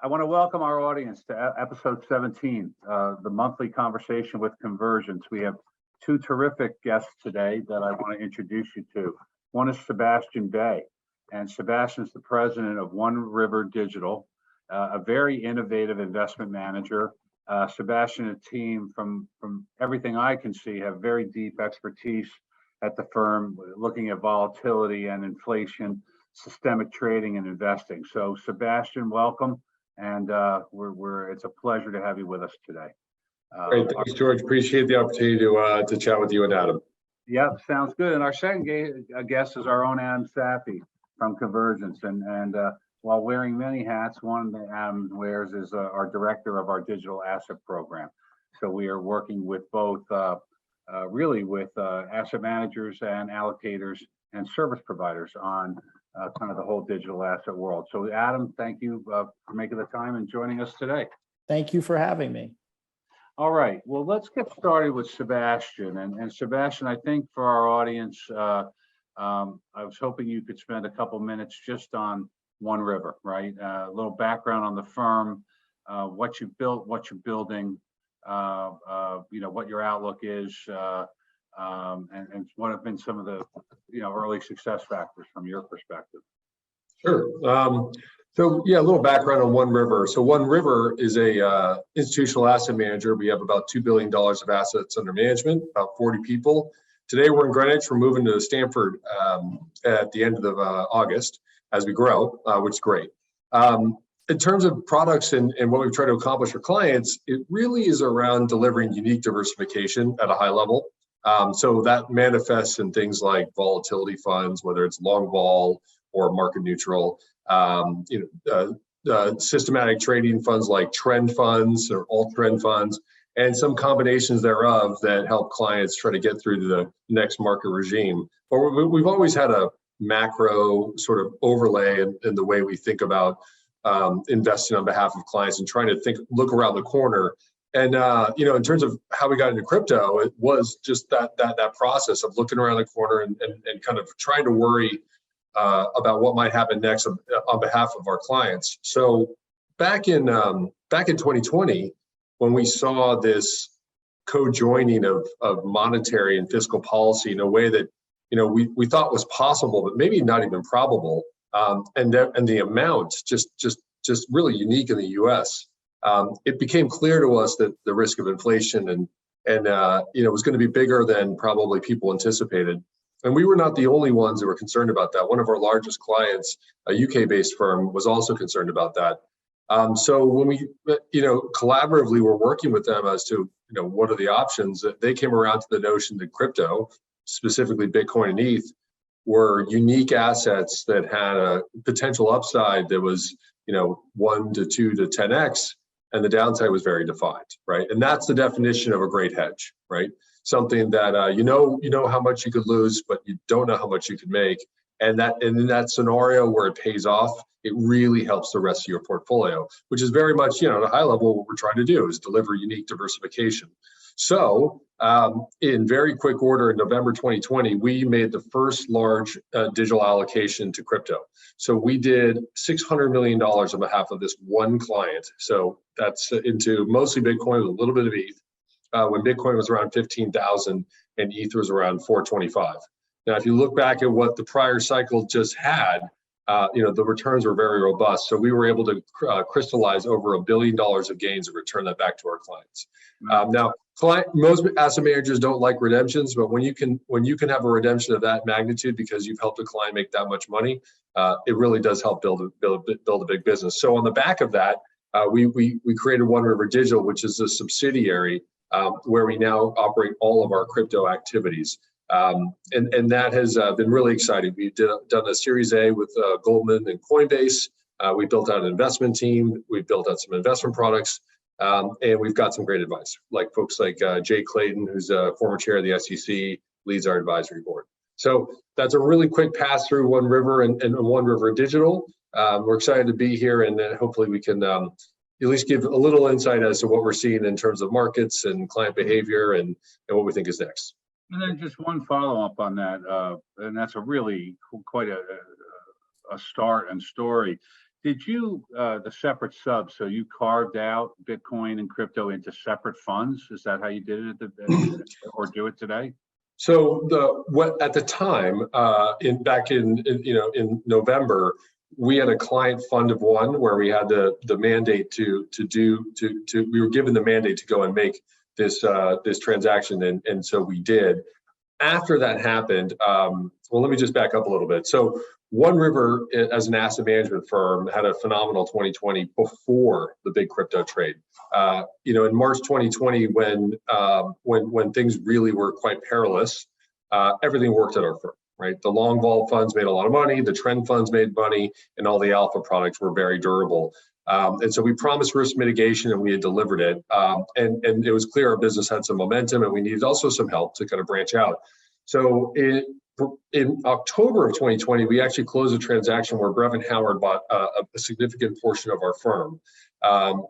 I want to welcome our audience to episode 17, the monthly conversation with Convergence. We have two terrific guests today that I want to introduce you to. One is Sebastian Bay, and Sebastian's the president of One River Digital, a very innovative investment manager. Sebastian and team, from everything I can see, have very deep expertise at the firm, looking at volatility and inflation, systemic trading and investing. So Sebastian, welcome. And it's a pleasure to have you with us today. Great, thanks, George. Appreciate the opportunity to chat with you and Adam. Yep, sounds good. And our second guest is our own Adam Safi from Convergence. And while wearing many hats, one that Adam wears is our director of our digital asset program. So we are working with both, really with asset managers and allocators and service providers on kind of the whole digital asset world. So Adam, thank you for making the time and joining us today. Thank you for having me. All right, well, let's get started with Sebastian. And Sebastian, I think for our audience, I was hoping you could spend a couple minutes just on One River, right? A little background on the firm, what you built, what you're building, what your outlook is, and what have been some of the early success factors from your perspective. Sure. So yeah, a little background on One River. So One River is a institutional asset manager. We have about $2 billion of assets under management, about 40 people. Today we're in Greenwich. We're moving to Stanford at the end of August as we grow, which is great. In terms of products and what we've tried to accomplish for clients, it really is around delivering unique diversification at a high level. So that manifests in things like volatility funds, whether it's long vol or market neutral, systematic trading funds like trend funds or alt trend funds, and some combinations thereof that help clients try to get through to the next market regime. But we've always had a macro sort of overlay in the way we think about investing on behalf of clients and trying to look around the corner. And in terms of how we got into crypto, it was just that process of looking around the corner and kind of trying to worry about what might happen next on behalf of our clients. So back in 2020, when we saw this co-joining of monetary and fiscal policy in a way that we thought was possible, but maybe not even probable, and the amount just really unique in the U.S. It became clear to us that the risk of inflation and was going to be bigger than probably people anticipated. And we were not the only ones that were concerned about that. One of our largest clients, a UK-based firm, was also concerned about that. So when we, collaboratively were working with them as to, what are the options, they came around to the notion that crypto, specifically Bitcoin and ETH, were unique assets that had a potential upside that was, 1 to 2 to 10x. And the downside was very defined, right? And that's the definition of a great hedge, right? Something that you know how much you could lose, but you don't know how much you could make. And in that scenario where it pays off, it really helps the rest of your portfolio, which is very much, at a high level, what we're trying to do is deliver unique diversification. So in very quick order, in November 2020, we made the first large digital allocation to crypto. So we did $600 million on behalf of this one client. So that's into mostly Bitcoin with a little bit of ETH, when Bitcoin was around 15,000 and ETH was around 425. Now, if you look back at what the prior cycle just had, the returns were very robust. So we were able to crystallize over $1 billion of gains and return that back to our clients. Now, most asset managers don't like redemptions, but when you can have a redemption of that magnitude because you've helped a client make that much money, it really does help build a big business. So on the back of that, we created One River Digital, which is a subsidiary where we now operate all of our crypto activities. And that has been really exciting. We've done a Series A with Goldman and Coinbase. We built out an investment team. We've built out some investment products. And we've got some great advice, like folks like Jay Clayton, who's a former chair of the SEC, leads our advisory board. So that's a really quick pass through One River and One River Digital. We're excited to be here, and then hopefully we can at least give a little insight as to what we're seeing in terms of markets and client behavior and what we think is next. And then just one follow-up on that, and that's a really quite a start and story. Did you, the separate subs, so you carved out Bitcoin and crypto into separate funds? Is that how you did it or do it today? So at the time, in November, we had a client fund of one where we had the mandate we were given the mandate to go and make this transaction, and so we did. After that happened, well, let me just back up a little bit. So One River, as an asset management firm, had a phenomenal 2020 before the big crypto trade. In March 2020, when things really were quite perilous, everything worked at our firm, right? The long vol funds made a lot of money, the trend funds made money, and all the alpha products were very durable. And so we promised risk mitigation, and we had delivered it. And it was clear our business had some momentum, and we needed also some help to kind of branch out. So in October of 2020, we actually closed a transaction where Brevin Howard bought a significant portion of our firm,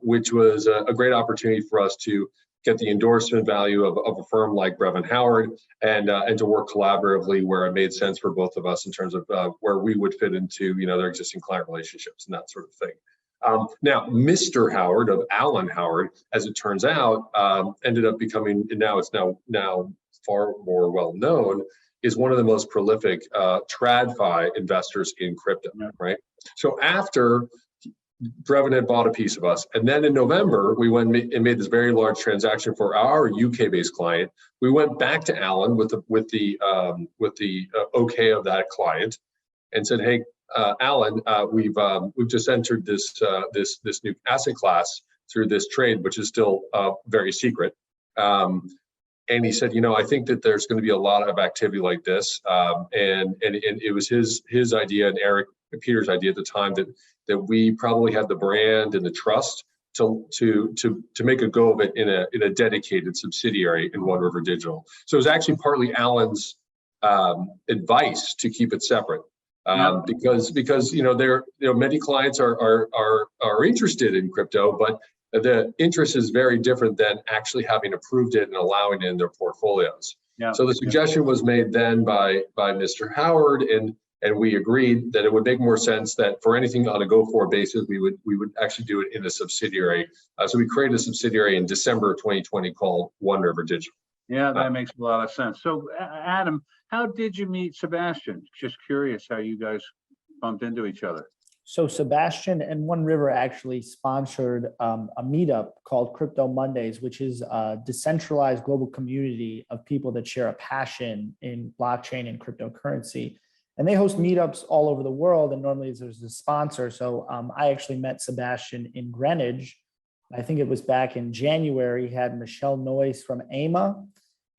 which was a great opportunity for us to get the endorsement value of a firm like Brevin Howard and to work collaboratively where it made sense for both of us in terms of where we would fit into their existing client relationships and that sort of thing. Now, Mr. Howard of Alan Howard, as it turns out, ended up becoming, and now it's now far more well known, is one of the most prolific TradFi investors in crypto, right? So after Brevin had bought a piece of us, and then in November we went and made this very large transaction for our UK-based client. We went back to Alan with the okay of that client, and said, "Hey, Alan, we've just entered this new asset class through this trade, which is still very secret." And he said, I think that there's going to be a lot of activity like this, and it was his idea and Eric Peter's idea at the time that we probably had the brand and the trust to make a go of it in a dedicated subsidiary in One River Digital. So it was actually partly Alan's advice to keep it separate, because many clients are interested in crypto, but the interest is very different than actually having approved it and allowing it in their portfolios. Yeah. So the suggestion was made then by Mr. Howard, and we agreed that it would make more sense that for anything on a go-forward basis, we would actually do it in a subsidiary. So we created a subsidiary in December of 2020 called One River Digital. Yeah, that makes a lot of sense. So Adam, how did you meet Sebastian? Just curious how you guys bumped into each other. So Sebastian and One River actually sponsored a meetup called Crypto Mondays, which is a decentralized global community of people that share a passion in blockchain and cryptocurrency. And they host meetups all over the world, and normally there's a sponsor. So I actually met Sebastian in Greenwich. I think it was back in January. He had Michelle Noyce from AMA.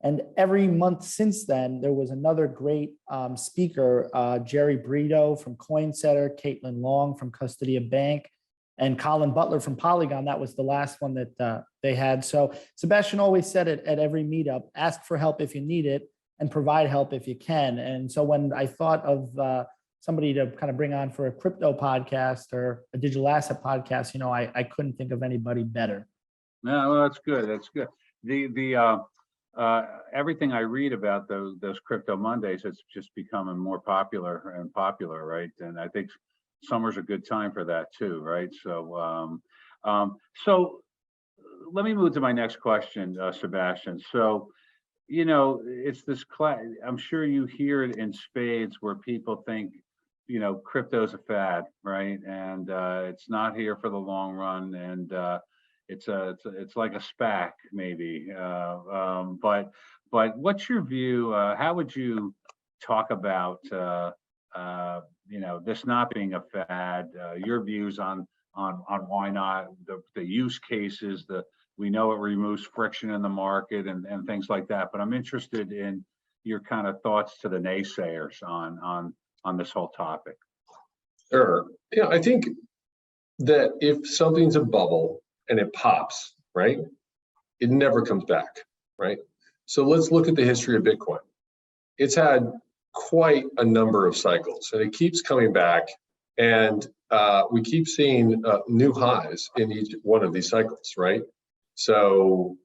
And every month since then, there was another great speaker, Jerry Brito from CoinSetter, Caitlin Long from Custodian Bank, and Colin Butler from Polygon. That was the last one that they had. So Sebastian always said it at every meetup, ask for help if you need it and provide help if you can. And so when I thought of somebody to kind of bring on for a crypto podcast or a digital asset podcast, I couldn't think of anybody better. No, well, that's good. That's good. Everything I read about those Crypto Mondays, it's just becoming more popular, right? And I think summer's a good time for that too, right? So, so let me move to my next question, Sebastian. So, it's this I'm sure you hear it in spades where people think, crypto's a fad, right? And it's not here for the long run, and it's like a SPAC maybe, but what's your view? How would you talk about this not being a fad? Your views on why not, the use cases, we know it removes friction in the market and things like that. But I'm interested in your kind of thoughts to the naysayers on this whole topic. Sure. I think that if something's a bubble and it pops, right, it never comes back, right? So let's look at the history of Bitcoin. It's had quite a number of cycles, and it keeps coming back, and we keep seeing new highs in each one of these cycles, right? So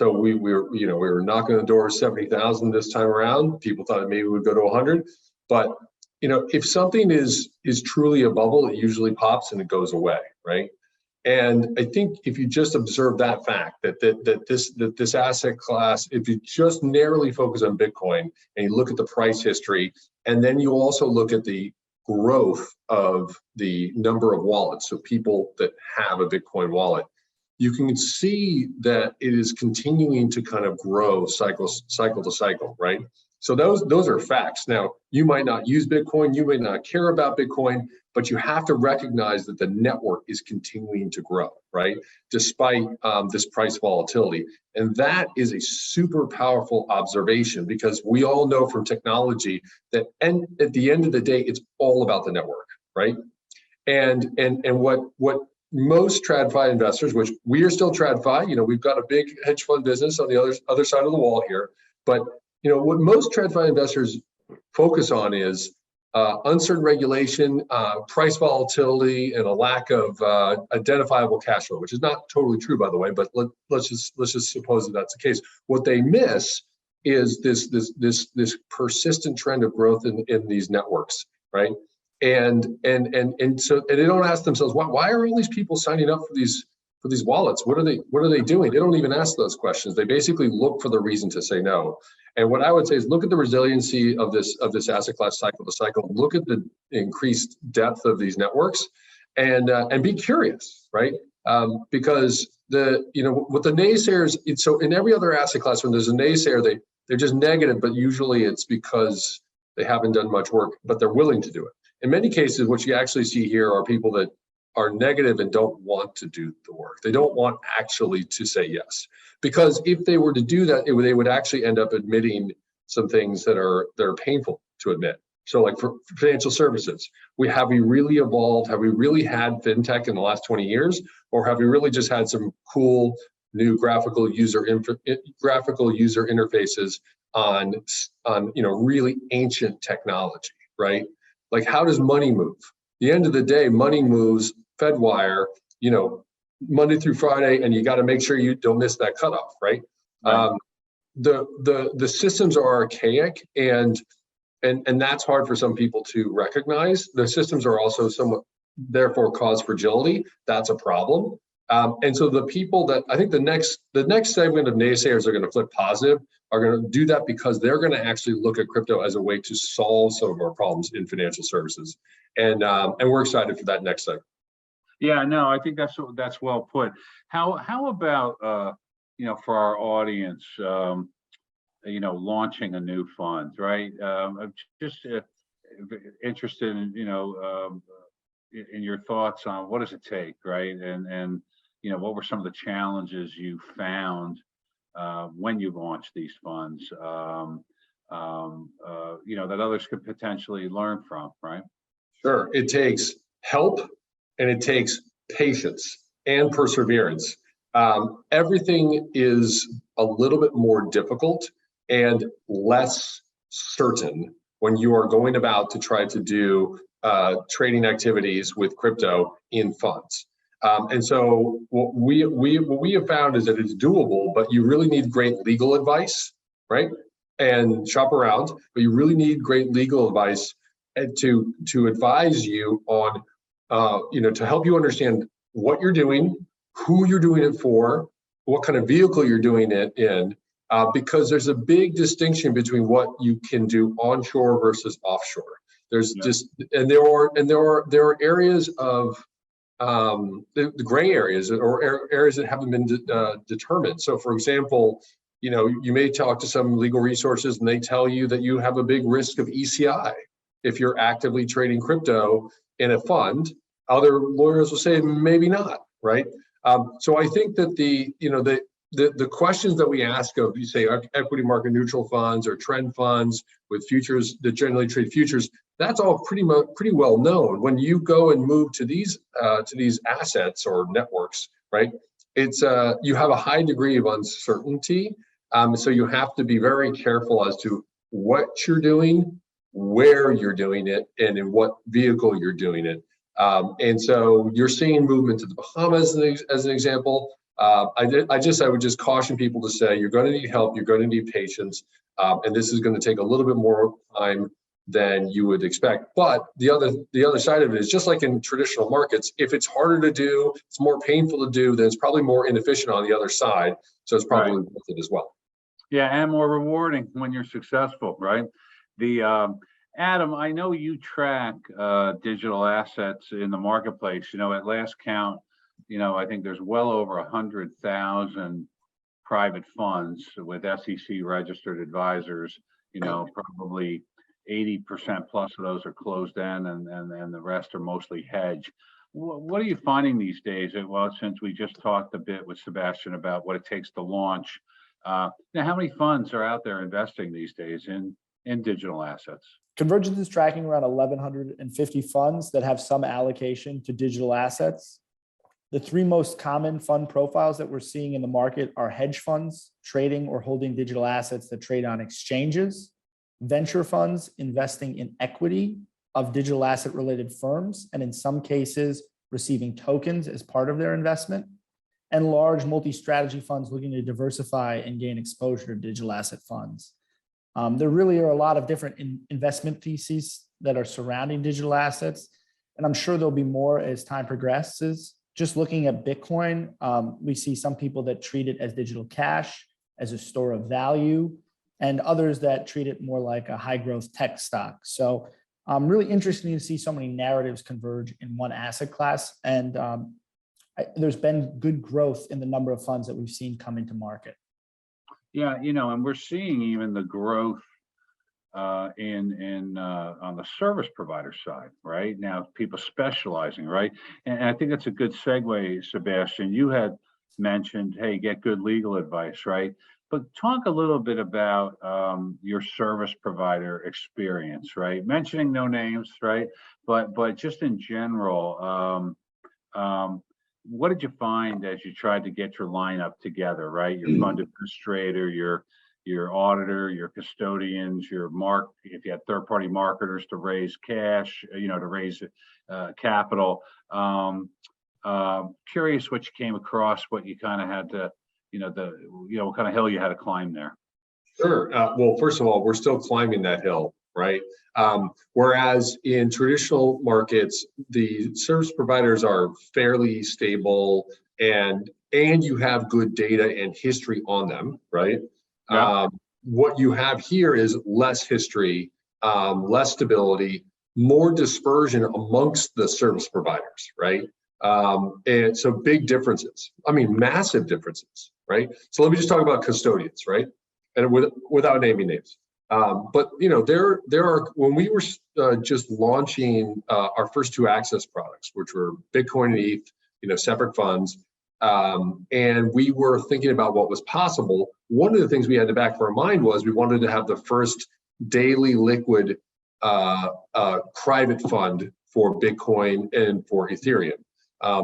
we were knocking on the door of 70,000 this time around. People thought maybe we would go to 100, but if something is truly a bubble, it usually pops and it goes away, right? And I think if you just observe that fact that this asset class, if you just narrowly focus on Bitcoin and you look at the price history, and then you also look at the growth of the number of wallets, so people that have a Bitcoin wallet, you can see that it is continuing to kind of grow cycle to cycle, right? So those are facts. Now, you might not use Bitcoin, you may not care about Bitcoin, but you have to recognize that the network is continuing to grow, right? Despite this price volatility. And that is a super powerful observation, because we all know from technology that at the end of the day, it's all about the network, right? And what most TradFi investors, which we are still TradFi, we've got a big hedge fund business on the other side of the wall here, but what most TradFi investors focus on is uncertain regulation, price volatility, and a lack of identifiable cash flow, which is not totally true, by the way. But let's just suppose that that's the case. What they miss is this persistent trend of growth in these networks, right? And so they don't ask themselves, why are all these people signing up for these wallets? What are they doing? They don't even ask those questions. They basically look for the reason to say no. And what I would say is look at the resiliency of this asset class cycle to cycle. Look at the increased depth of these networks, and be curious, right? Because with the naysayers, so in every other asset class, when there's a naysayer, they're just negative, but usually it's because they haven't done much work, but they're willing to do it. In many cases, what you actually see here are people that are negative and don't want to do the work. They don't want actually to say yes, because if they were to do that, they would actually end up admitting some things that are painful to admit. So, like for financial services, have we really evolved? Have we really had fintech in the last 20 years, or have we really just had some cool new graphical user interfaces on really ancient technology, right? Like, how does money move? At the end of the day, money moves Fedwire, Monday through Friday, and you got to make sure you don't miss that cutoff, right? Right. The systems are archaic, and that's hard for some people to recognize. The systems are also somewhat, therefore, cause fragility. That's a problem. And so the people that I think the next segment of naysayers are going to flip positive are going to do that because they're going to actually look at crypto as a way to solve some of our problems in financial services, and we're excited for that next segment. Yeah, no, I think that's well put. How about for our audience, launching a new fund, right? I'm just interested in in your thoughts on what does it take, right? And what were some of the challenges you found when you launched these funds, that others could potentially learn from, right? Sure, it takes help. And it takes patience and perseverance. Everything is a little bit more difficult and less certain when you are going about to try to do trading activities with crypto in funds. And so what we have found is that it's doable, but you really need great legal advice, right? And shop around, but you really need great legal advice to advise you on to help you understand what you're doing, who you're doing it for, what kind of vehicle you're doing it in, because there's a big distinction between what you can do onshore versus offshore. There's there are areas of the gray areas or areas that haven't been determined. So, for example, you may talk to some legal resources and they tell you that you have a big risk of ECI if you're actively trading crypto in a fund. Other lawyers will say maybe not, right? So I think that the questions that we ask of, you say, equity market neutral funds or trend funds with futures that generally trade futures, that's all pretty well known. When you go and move to these assets or networks, right? It's you have a high degree of uncertainty, so you have to be very careful as to what you're doing, where you're doing it, and in what vehicle you're doing it. And so you're seeing movement to the Bahamas as an example. I would just caution people to say you're going to need help, you're going to need patience, and this is going to take a little bit more time than you would expect. But the other side of it is, just like in traditional markets, if it's harder to do, it's more painful to do, then it's probably more inefficient on the other side. So it's probably Right. worth it as well. Yeah, and more rewarding when you're successful, right? The Adam, I know you track digital assets in the marketplace. At last count, I think there's well over 100,000 private funds with SEC registered advisors. Probably 80% plus of those are closed end, and the rest are mostly hedged. What are you finding these days? Well, since we just talked a bit with Sebastian about what it takes to launch, now how many funds are out there investing these days in digital assets? Convergence is tracking around 1,150 funds that have some allocation to digital assets. The three most common fund profiles that we're seeing in the market are hedge funds, trading or holding digital assets that trade on exchanges, venture funds investing in equity of digital asset related firms, and in some cases, receiving tokens as part of their investment, and large multi-strategy funds looking to diversify and gain exposure to digital asset funds. There really are a lot of different investment theses that are surrounding digital assets, and I'm sure there'll be more as time progresses. Just looking at Bitcoin, we see some people that treat it as digital cash, as a store of value, and others that treat it more like a high growth tech stock. So really interesting to see so many narratives converge in one asset class. And there's been good growth in the number of funds that we've seen come into market. Yeah, and we're seeing even the growth on the service provider side, right? Now, people specializing, right? And I think that's a good segue, Sebastian. You had mentioned, hey, get good legal advice, right? But talk a little bit about your service provider experience, right? Mentioning no names, right? But just in general, what did you find as you tried to get your lineup together, right? Your fund administrator, your auditor, your custodians, if you had third-party marketers to raise cash, to raise capital. Curious what you came across, what you kind of had to, what kind of hill you had to climb there. Sure. Well, first of all, we're still climbing that hill, right? Whereas in traditional markets, the service providers are fairly stable and you have good data and history on them, right? Yeah. What you have here is less history, less stability, more dispersion amongst the service providers, right? And so big differences. I mean, massive differences, right? So let me just talk about custodians, right? And without naming names. But there are, when we were just launching our first two access products, which were Bitcoin and ETH, separate funds, and we were thinking about what was possible. One of the things we had in the back of our mind was we wanted to have the first daily liquid private fund for Bitcoin and for Ethereum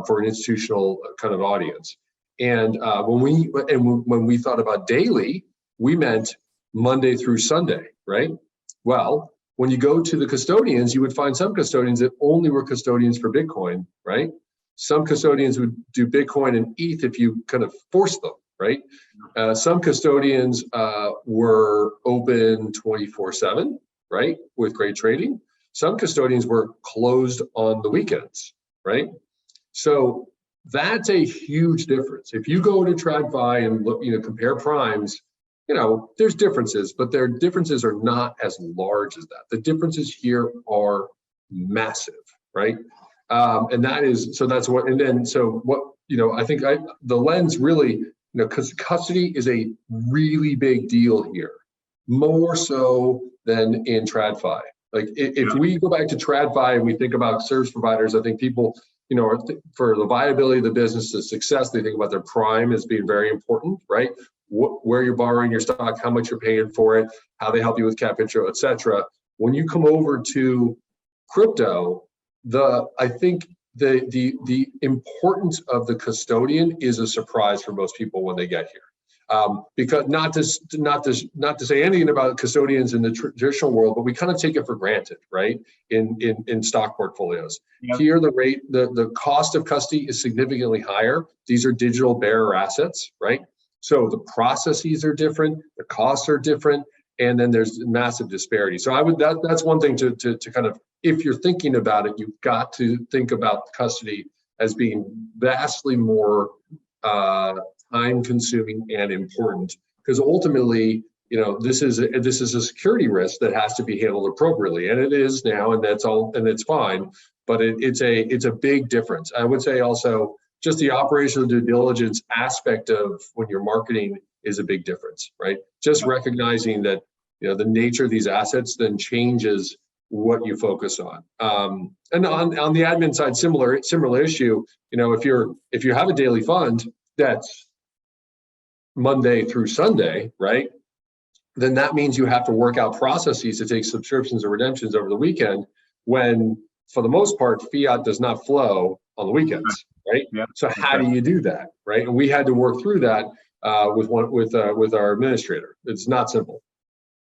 for an institutional kind of audience. And when we thought about daily, we meant Monday through Sunday, right? Well, when you go to the custodians, you would find some custodians that only were custodians for Bitcoin, right? Some custodians would do Bitcoin and ETH if you kind of forced them, right? Some custodians were open 24/7, right? With great trading. Some custodians were closed on the weekends, right? So that's a huge difference. If you go to TradFi and look, compare primes, there's differences, but their differences are not as large as that. The differences here are massive, right? And that is, so that's what, and then, so what, I think the lens really, because custody is a really big deal here, more so than in TradFi. Like if we go back to TradFi and we think about service providers, I think people, for the viability of the business, the success, they think about their prime as being very important, right? Where you're borrowing your stock, how much you're paying for it, how they help you with cap intro, et cetera. When you come over to crypto, I think the importance of the custodian is a surprise for most people when they get here. Because not to say anything about custodians in the traditional world, but we kind of take it for granted, right? In stock portfolios. Yep. Here, the cost of custody is significantly higher. These are digital bearer assets, right? So the processes are different, the costs are different, and then there's massive disparity. So that's one thing to kind of, if you're thinking about it, you've got to think about custody as being vastly more time consuming and important, because ultimately, this is a security risk that has to be handled appropriately, and it is now, and it's fine, but it's a big difference. I would say also just the operational due diligence aspect of when you're marketing is a big difference, right? Just recognizing that the nature of these assets then changes what you focus on. And on the admin side, similar issue. If you have a daily fund that's Monday through Sunday, right? Then that means you have to work out processes to take subscriptions or redemptions over the weekend, when for the most part fiat does not flow on the weekends, right? Yeah. So how do you do that, right? And we had to work through that with our administrator. It's not simple.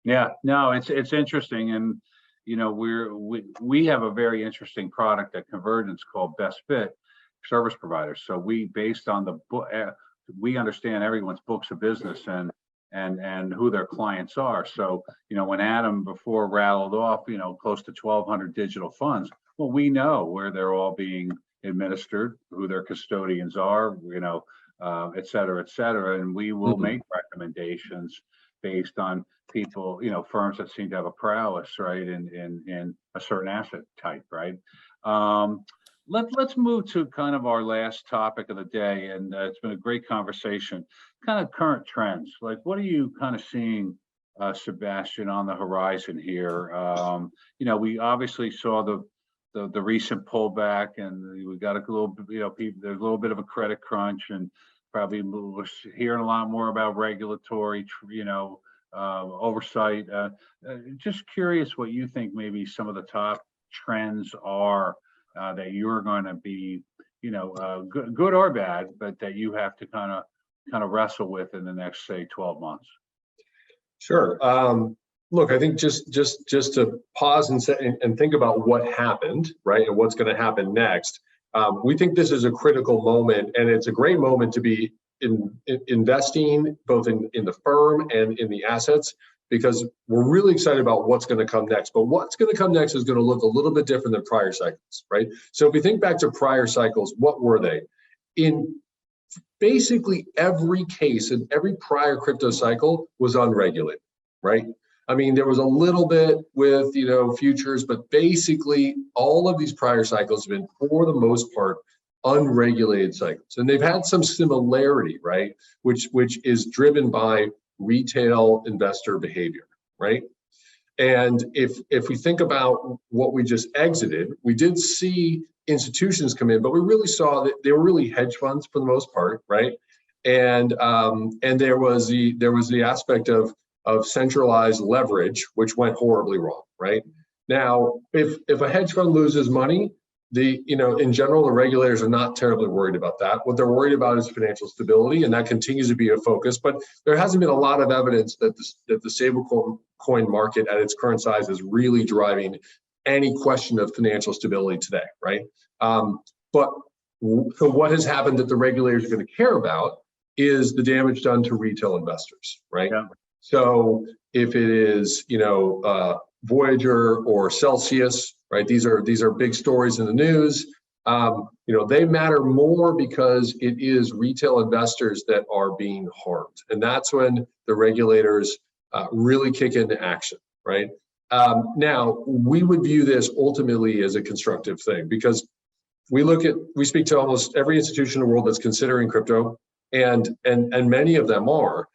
Yeah, no, it's interesting, and we have a very interesting product at Convergence called Best Fit Service Providers. So we, based on the book, we understand everyone's books of business and who their clients are. So when Adam before rattled off close to 1,200 digital funds, well, we know where they're all being administered, who their custodians are, et cetera, and we will make recommendations based on people, firms that seem to have a prowess, right, in a certain asset type, right? Let's move to kind of our last topic of the day, and it's been a great conversation. Kind of current trends, like what are you kind of seeing, Sebastian, on the horizon here? We obviously saw the recent pullback, and we got a little, there's a little bit of a credit crunch, and probably we're hearing a lot more about regulatory, oversight. Just curious what you think maybe some of the top trends are that you're going to be, good or bad, but that you have to kind of wrestle with in the next, say, 12 months. Sure. Look, I think just to pause and think about what happened, right, and what's going to happen next. We think this is a critical moment, and it's a great moment to be investing both in the firm and in the assets, because we're really excited about what's going to come next. But what's going to come next is going to look a little bit different than prior cycles, right? So if we think back to prior cycles, what were they? In basically every case, in every prior crypto cycle was unregulated, right? I mean, there was a little bit with, futures, but basically all of these prior cycles have been, for the most part, unregulated cycles. And they've had some similarity, right? Which is driven by retail investor behavior, right? And if we think about what we just exited, we did see institutions come in, but we really saw that they were really hedge funds for the most part, right? And there was the aspect of centralized leverage, which went horribly wrong, right? Now, if a hedge fund loses money, in general, the regulators are not terribly worried about that. What they're worried about is financial stability, and that continues to be a focus. But there hasn't been a lot of evidence that the stablecoin market at its current size is really driving any question of financial stability today, right? So what has happened that the regulators are going to care about is the damage done to retail investors, right? Yeah. So if it is, Voyager or Celsius, right? These are big stories in the news. They matter more because it is retail investors that are being harmed, and that's when the regulators really kick into action, right? Now, we would view this ultimately as a constructive thing, because we speak to almost every institution in the world that's considering crypto, and many of them are.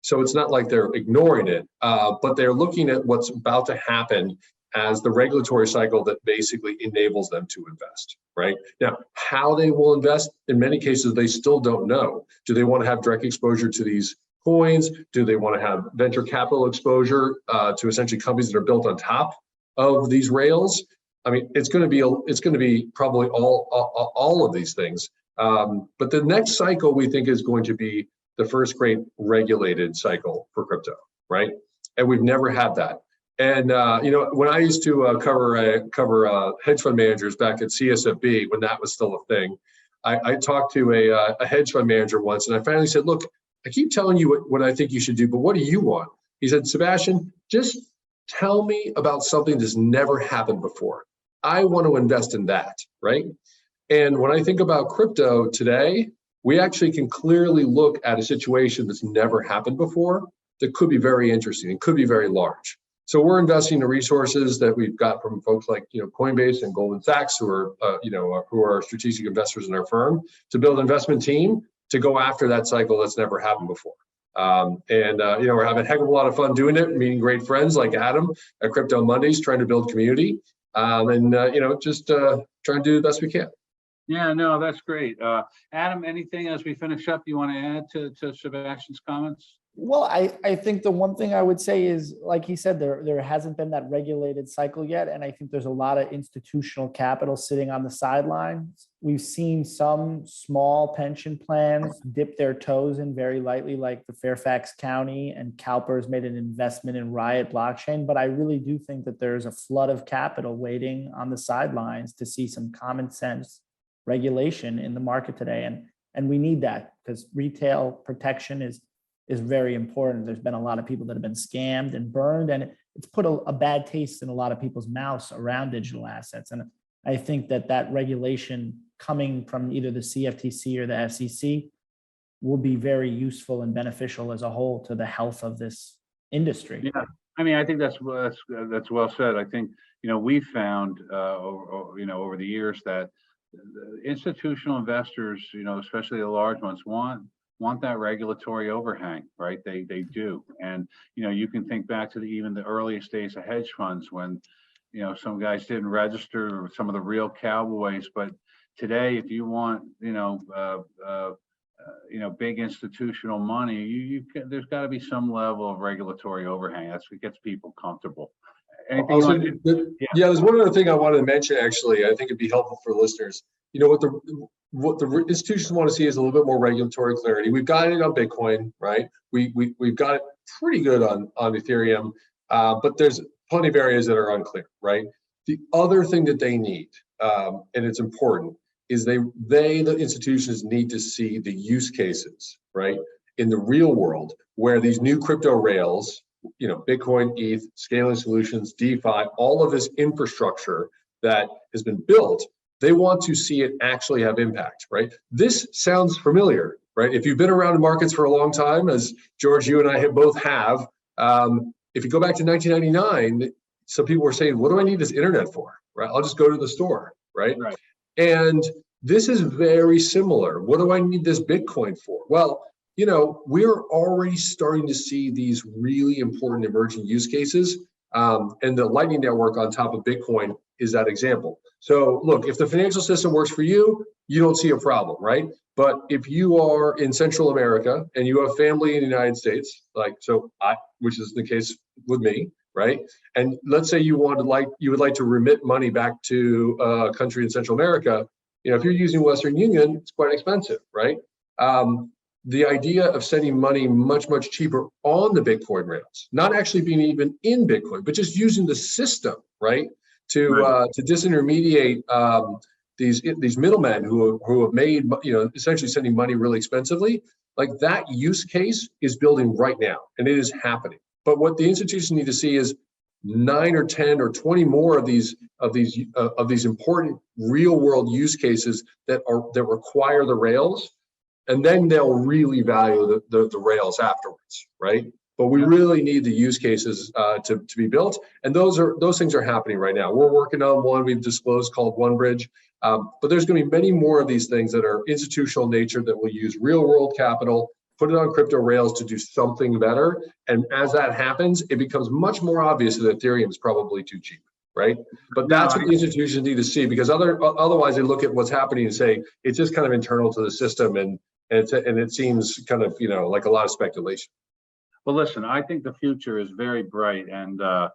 So it's not like they're ignoring it, but they're looking at what's about to happen as the regulatory cycle that basically enables them to invest, right? Now, how they will invest, in many cases, they still don't know. Do they want to have direct exposure to these coins? Do they want to have venture capital exposure to essentially companies that are built on top of these rails? I mean, it's going to be probably all of these things. But the next cycle, we think, is going to be the first great regulated cycle for crypto, right? And we've never had that. And when I used to cover hedge fund managers back at CSFB, when that was still a thing, I talked to a hedge fund manager once, and I finally said, "Look, I keep telling you what I think you should do, but what do you want?" He said, Sebastian, just tell me about something that's never happened before. I want to invest in that, right? And when I think about crypto today, we actually can clearly look at a situation that's never happened before that could be very interesting and could be very large. So we're investing in the resources that we've got from folks like Coinbase and Goldman Sachs, who are who are strategic investors in our firm, to build an investment team to go after that cycle that's never happened before. We're having a heck of a lot of fun doing it, meeting great friends like Adam at Crypto Mondays, trying to build community, trying to do the best we can. Yeah, no, that's great. Adam, anything as we finish up you want to add to Sebastian's comments? Well, I think the one thing I would say is, like he said, there hasn't been that regulated cycle yet. And I think there's a lot of institutional capital sitting on the sidelines. We've seen some small pension plans dip their toes in very lightly, like the Fairfax County, and CalPERS made an investment in Riot blockchain. But I really do think that there's a flood of capital waiting on the sidelines to see some common sense regulation in the market today. And we need that, because retail protection is very important. There's been a lot of people that have been scammed and burned, and it's put a bad taste in a lot of people's mouths around digital assets. And I think that regulation coming from either the CFTC or the SEC will be very useful and beneficial as a whole to the health of this industry. Yeah, I mean, I think that's well said. I think we've found over the years that the institutional investors, especially the large ones, want that regulatory overhang, right? They do. And, you can think back to even the earliest days of hedge funds when, some guys didn't register, some of the real cowboys. But today, if you want, big institutional money, there's got to be some level of regulatory overhang. That's what gets people comfortable. Also, there's one other thing I wanted to mention, actually. I think it'd be helpful for listeners. What the institutions want to see is a little bit more regulatory clarity. We've got it on Bitcoin, right? We've got it pretty good on Ethereum, but there's plenty of areas that are unclear, right? The other thing that they need, and it's important, is the institutions need to see the use cases, right, in the real world, where these new crypto rails, Bitcoin, ETH, scaling solutions, DeFi, all of this infrastructure that has been built, they want to see it actually have impact, right? This sounds familiar, right? If you've been around the markets for a long time, as George, you and I both have, if you go back to 1999, some people were saying, what do I need this internet for, right? I'll just go to the store, right? And this is very similar. What do I need this Bitcoin for? Well, we're already starting to see these really important emerging use cases. And the Lightning Network on top of Bitcoin is that example. So look, if the financial system works for you, you don't see a problem, right? But if you are in Central America and you have family in the United States, which is the case with me, right? And let's say you would like to remit money back to a country in Central America, if you're using Western Union, it's quite expensive, right? The idea of sending money much, much cheaper on the Bitcoin rails, not actually being even in Bitcoin, but just using the system, right? To disintermediate these middlemen who have made, essentially sending money really expensively. Like, that use case is building right now, and it is happening. But what the institutions need to see is 9 or 10 or 20 more of these important real world use cases that require the rails. And then they'll really value the rails afterwards, right? But we really need the use cases to be built, and those things are happening right now. We're working on one we've disclosed called OneBridge, but there's going to be many more of these things that are institutional nature that will use real world capital, put it on crypto rails to do something better. And as that happens, it becomes much more obvious that Ethereum is probably too cheap, right? But that's what the institutions need to see, because otherwise they look at what's happening and say it's just kind of internal to the system, and it seems kind of like a lot of speculation. Well, listen, I think the future is very bright, and I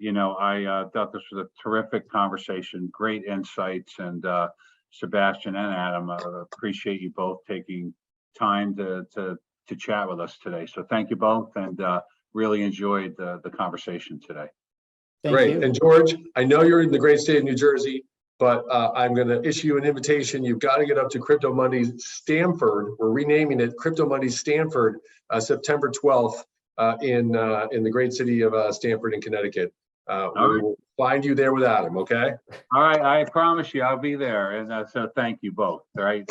thought this was a terrific conversation, great insights, and Sebastian and Adam, appreciate you both taking time to chat with us today. So thank you both, and really enjoyed the conversation today. Great. And George, I know you're in the great state of New Jersey, but I'm going to issue you an invitation. You've got to get up to Crypto Mondays Stanford. We're renaming it Crypto Mondays Stanford, September 12th. in the great city of Stamford in Connecticut. We right. will find you there with Adam, okay? All right, I promise you I'll be there, and so thank you both. All right.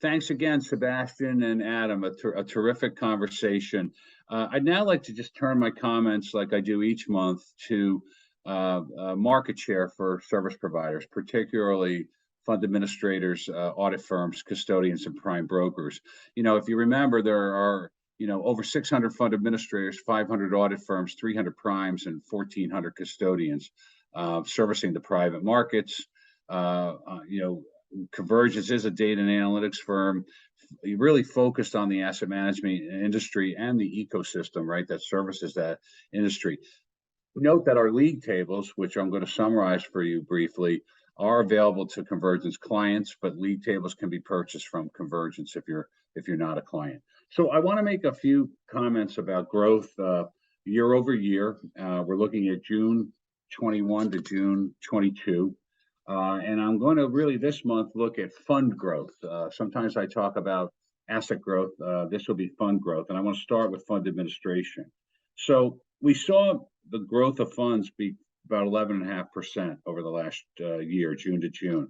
Thanks again, Sebastian and Adam. A terrific conversation. I'd now like to just turn my comments, like I do each month, to market share for service providers, particularly fund administrators, audit firms, custodians, and prime brokers. If you remember, there are over 600 fund administrators, 500 audit firms, 300 primes, and 1,400 custodians servicing the private markets. Convergence is a data and analytics firm really focused on the asset management industry and the ecosystem, right, that services that industry. Note that our league tables, which I'm going to summarize for you briefly, are available to Convergence clients, but league tables can be purchased from Convergence if you're not a client. So I want to make a few comments about growth year over year. We're looking at June 21 to June 22. And I'm going to really this month look at fund growth. Sometimes I talk about asset growth. This will be fund growth. And I want to start with fund administration. So we saw the growth of funds be about 11.5% over the last year, June to June.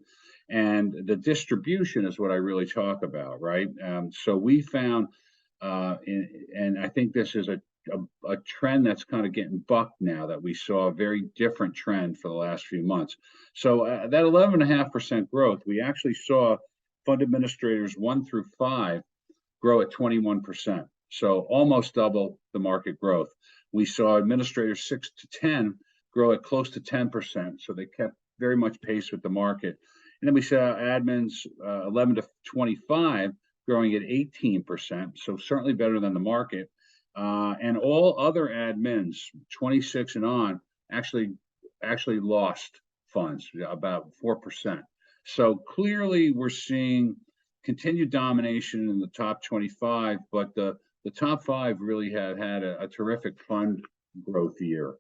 And the distribution is what I really talk about, right? So we found, and I think this is a trend that's kind of getting bucked now, that we saw a very different trend for the last few months. So that 11.5% growth, we actually saw fund administrators 1 through 5 grow at 21%. So almost double the market growth. We saw administrators 6 to 10 grow at close to 10%. So they kept very much pace with the market. And then we saw admins 11 to 25 growing at 18%. So certainly better than the market. And all other admins, 26 and on, actually lost funds, about 4%. So clearly we're seeing continued domination in the top 25, but the top 5 really have had a terrific fund growth year.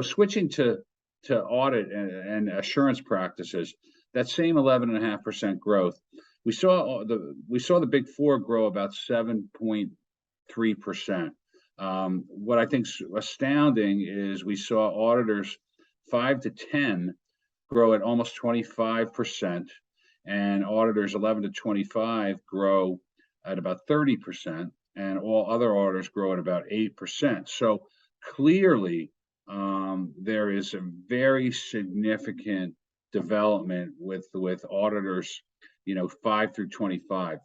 Switching to audit and assurance practices, that same 11.5% growth, we saw the big 4 grow about 7.3%. What I think is astounding is we saw auditors 5 to 10 grow at almost 25%, and auditors 11 to 25 grow at about 30%, and all other auditors grow at about 8%. So clearly, there is a very significant development with auditors, 5 through 25,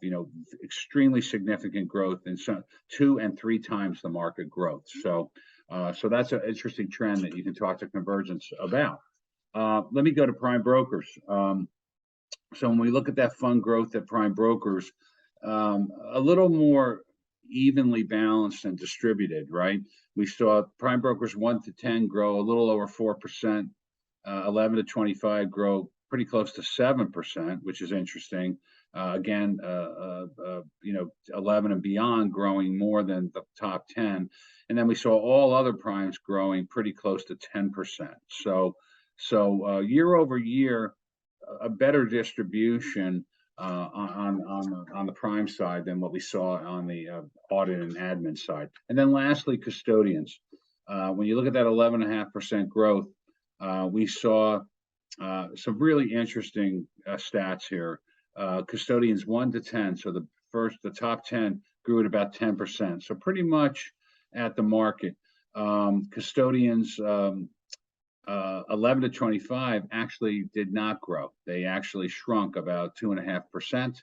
extremely significant growth, and 2 and 3 times the market growth. So that's an interesting trend that you can talk to Convergence about. Let me go to prime brokers. So when we look at that fund growth at prime brokers, a little more evenly balanced and distributed, right? We saw prime brokers 1 to 10 grow a little over 4%, 11 to 25 grow pretty close to 7%, which is interesting. 11 and beyond growing more than the top 10. And then we saw all other primes growing pretty close to 10%. So year over year, a better distribution on the prime side than what we saw on the audit and admin side. And then lastly, custodians. When you look at that 11.5% growth, we saw some really interesting stats here. Custodians 1 to 10, so the top 10 grew at about 10%, so pretty much at the market. Custodians 11 to 25 actually did not grow. They actually shrunk about 2.5%.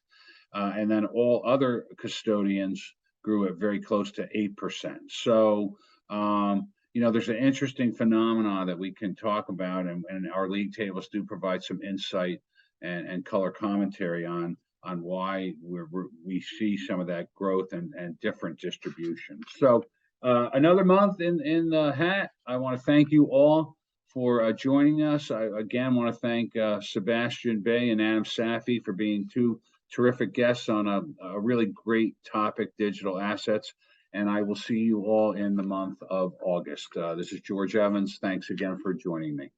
And then all other custodians grew at very close to 8%. So, there's an interesting phenomenon that we can talk about, and our league tables do provide some insight and color commentary on why we see some of that growth and different distribution. So another month in the hat. I want to thank you all for joining us. I again want to thank Sebastian Bay and Adam Safi for being 2 terrific guests on a really great topic, digital assets. And I will see you all in the month of August. This is George Evans. Thanks again for joining me.